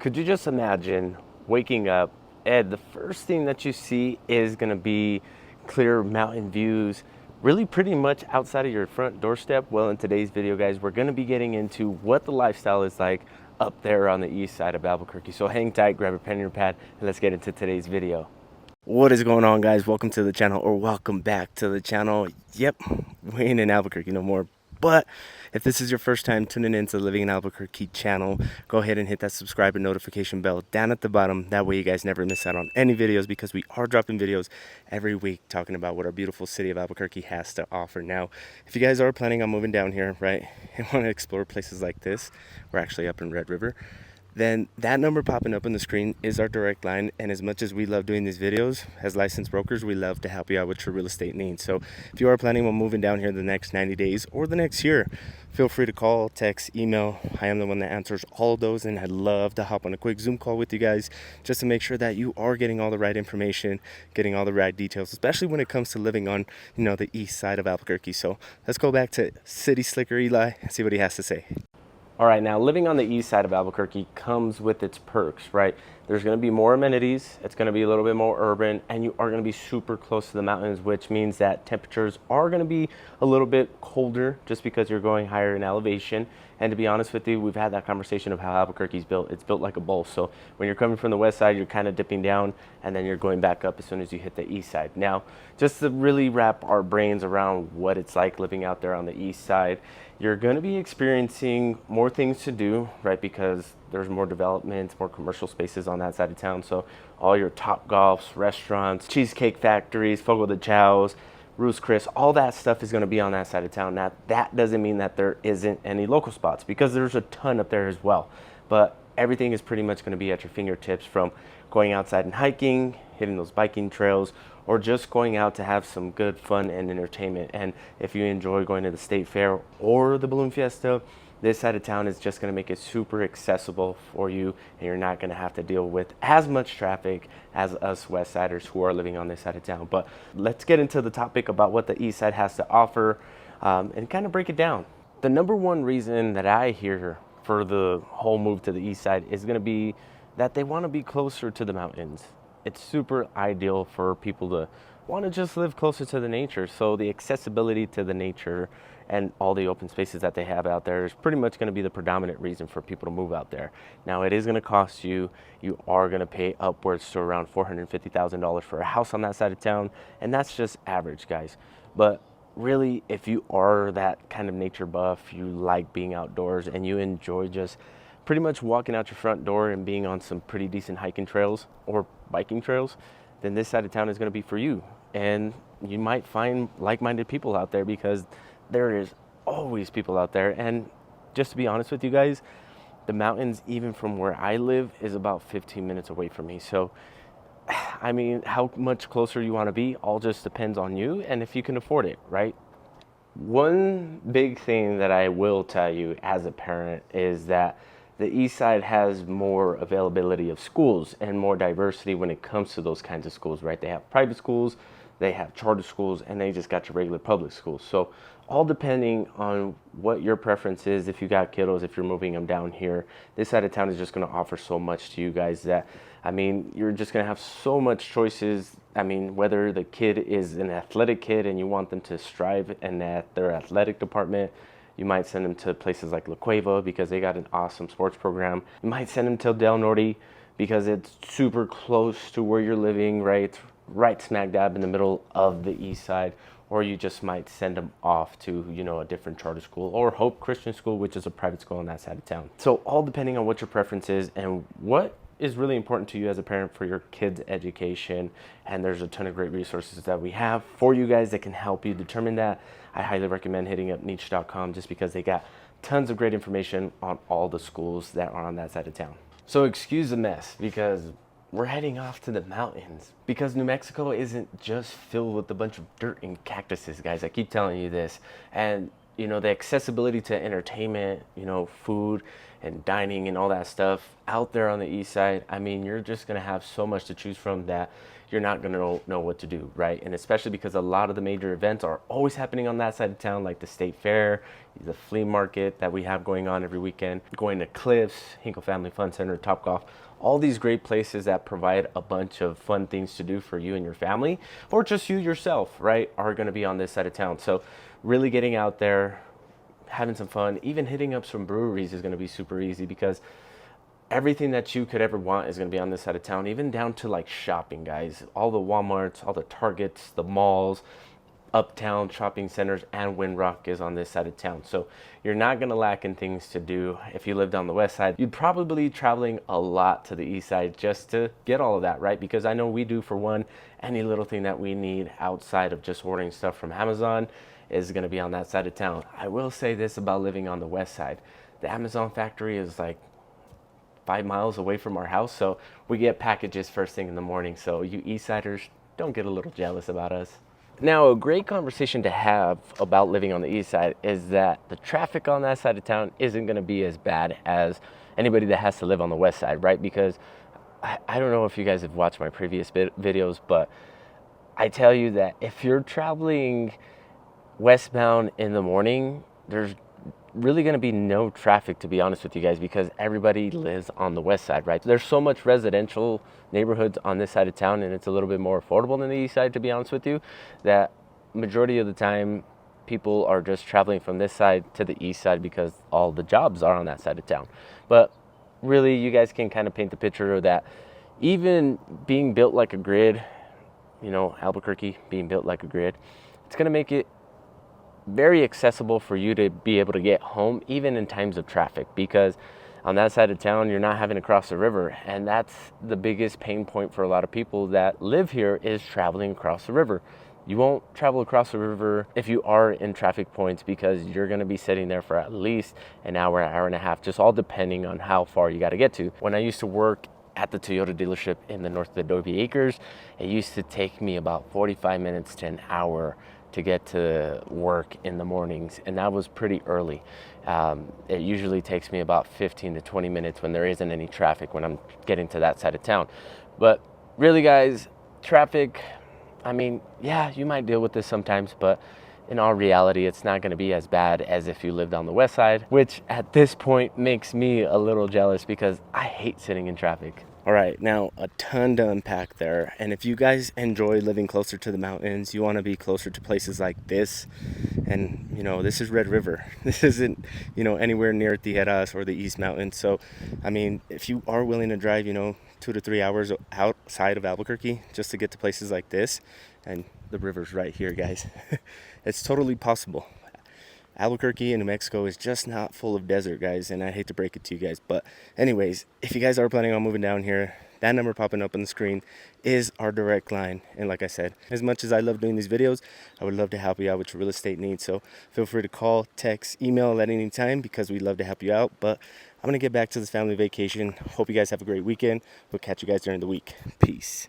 Could you just imagine waking up and the first thing that you see is going to be clear mountain views, really pretty much outside of your front doorstep? Well, in today's video, guys, we're going to be getting into what the lifestyle is like up there on the east side of Albuquerque. So hang tight, grab a pen and your pad, and let's get into today's video. What is going on, guys? Welcome to the channel, or welcome back to the channel. Yep, we ain't in Albuquerque no more. But if this is your first time tuning into the Living in Albuquerque channel, go ahead and hit that subscribe and notification bell down at the bottom. That way you guys never miss out on any videos, because we are dropping videos every week talking about what our beautiful city of Albuquerque has to offer. Now, if you guys are planning on moving down here, right, and want to explore places like this, we're actually up in Red River, then that number popping up on the screen is our direct line. And as much as we love doing these videos, as licensed brokers, we love to help you out with your real estate needs. So if you are planning on moving down here the next 90 days or the next year, feel free to call, text, email. I am the one that answers all of those, and I'd love to hop on a quick Zoom call with you guys just to make sure that you are getting all the right information, getting all the right details, especially when it comes to living on, the east side of Albuquerque. So let's go back to City Slicker Eli and see what he has to say. All right, now living on the east side of Albuquerque comes with its perks, right? There's going to be more amenities, it's going to be a little bit more urban, and you are going to be super close to the mountains, which means that temperatures are going to be a little bit colder just because you're going higher in elevation. And to be honest with you, we've had that conversation of how Albuquerque's built. It's built like a bowl. So when you're coming from the west side, you're kind of dipping down, and then you're going back up as soon as you hit the east side. Now, just to really wrap our brains around what it's like living out there on the east side, you're going to be experiencing more things to do, right? Because there's more development, more commercial spaces on that side of town. So all your Top Golfs, restaurants, cheesecake factories, Fogo de Chao's, Ruth's Chris, all that stuff is going to be on that side of town. Now, that doesn't mean that there isn't any local spots, because there's a ton up there as well. But everything is pretty much going to be at your fingertips, from going outside and hiking, hitting those biking trails, or just going out to have some good fun and entertainment. And if you enjoy going to the State Fair or the Balloon Fiesta, this side of town is just going to make it super accessible for you, and you're not going to have to deal with as much traffic as us West Siders who are living on this side of town. But let's get into the topic about what the East Side has to offer, and kind of break it down. The number one reason that I hear for the whole move to the East Side is going to be that they want to be closer to the mountains. It's super ideal for people to want to just live closer to the nature. So the accessibility to the nature and all the open spaces that they have out there is pretty much going to be the predominant reason for people to move out there. Now, it is going to cost you. You are going to pay upwards to around $450,000 for a house on that side of town, and that's just average, guys. But really, if you are that kind of nature buff, you like being outdoors, and you enjoy just pretty much walking out your front door and being on some pretty decent hiking trails or biking trails, then this side of town is going to be for you. And you might find like-minded people out there, because there is always people out there. And just to be honest with you guys, the mountains, even from where I live, is about 15 minutes away from me. So, I mean, how much closer you want to be all just depends on you and if you can afford it, right? One big thing that I will tell you as a parent is that the east side has more availability of schools and more diversity when it comes to those kinds of schools, right? They have private schools, they have charter schools, and they just got your regular public schools. So all depending on what your preference is, if you got kiddos, if you're moving them down here, this side of town is just going to offer so much to you guys that, I mean, you're just going to have so much choices. I mean, whether the kid is an athletic kid and you want them to strive in their athletic department, you might send them to places like La Cueva because they got an awesome sports program. You might send them to Del Norte because it's super close to where you're living, right smack dab in the middle of the east side. Or you just might send them off to, a different charter school, or Hope Christian School, which is a private school on that side of town. So all depending on what your preference is and what is really important to you as a parent for your kids' education. And there's a ton of great resources that we have for you guys that can help you determine that. I highly recommend hitting up niche.com, just because they got tons of great information on all the schools that are on that side of town. So excuse the mess, because we're heading off to the mountains, because New Mexico isn't just filled with a bunch of dirt and cactuses, guys. I keep telling you this. And the accessibility to entertainment, food, and dining and all that stuff out there on the east side, I mean, you're just going to have so much to choose from that you're not going to know what to do, right? And especially because a lot of the major events are always happening on that side of town, like the state fair, the flea market that we have going on every weekend, going to Cliffs, Hinkle Family Fun Center, Topgolf, all these great places that provide a bunch of fun things to do for you and your family, or just you yourself, right, are going to be on this side of town. So really getting out there, having some fun, even hitting up some breweries is going to be super easy, because everything that you could ever want is going to be on this side of town, even down to like shopping, guys. All the Walmarts, all the Targets, the malls, uptown shopping centers, and Windrock is on this side of town. So you're not going to lack in things to do. If you lived on the west side, you'd probably be traveling a lot to the east side just to get all of that, right? Because I know we do, for one. Any little thing that we need outside of just ordering stuff from Amazon is going to be on that side of town. I will say this about living on the west side: the Amazon factory is like 5 miles away from our house, so we get packages first thing in the morning. So you Eastsiders, don't get a little jealous about us. Now, a great conversation to have about living on the east side is that the traffic on that side of town isn't going to be as bad as anybody that has to live on the west side, right? Because I don't know if you guys have watched my previous videos, but I tell you that if you're traveling westbound in the morning, there's really going to be no traffic, to be honest with you guys, because everybody lives on the west side, right? There's so much residential neighborhoods on this side of town, and it's a little bit more affordable than the east side, to be honest with you, that majority of the time people are just traveling from this side to the east side because all the jobs are on that side of town. But really, you guys can kind of paint the picture of that. Even being built like a grid, you know, Albuquerque being built like a grid, it's going to make it very accessible for you to be able to get home even in times of traffic, because on that side of town you're not having to cross the river, and that's the biggest pain point for a lot of people that live here, is traveling across the river. You won't travel across the river if you are in traffic points, because you're going to be sitting there for at least an hour and a half, just all depending on how far you got to get to. When I used to work at the Toyota dealership in the north of Adobe Acres, it used to take me about 45 minutes to an hour to get to work in the mornings, and that was pretty early. It usually takes me about 15 to 20 minutes when there isn't any traffic, when I'm getting to that side of town. But really, guys, traffic, I mean, yeah, you might deal with this sometimes, but in all reality, it's not going to be as bad as if you lived on the west side, which at this point makes me a little jealous, because I hate sitting in traffic. All right, now a ton to unpack there. And if you guys enjoy living closer to the mountains, you want to be closer to places like this. And, you know, this is Red River. This isn't, you know, anywhere near Tijeras or the East Mountains. So, I mean, if you are willing to drive, you know, 2 to 3 hours outside of Albuquerque just to get to places like this, and the river's right here, guys, it's totally possible. Albuquerque in New Mexico is just not full of desert, guys, and I hate to break it to you guys. But anyways, if you guys are planning on moving down here, that number popping up on the screen is our direct line. And like I said, as much as I love doing these videos, I would love to help you out with your real estate needs. So feel free to call, text, email at any time, because we'd love to help you out. But I'm going to get back to this family vacation. Hope you guys have a great weekend. We'll catch you guys during the week. Peace.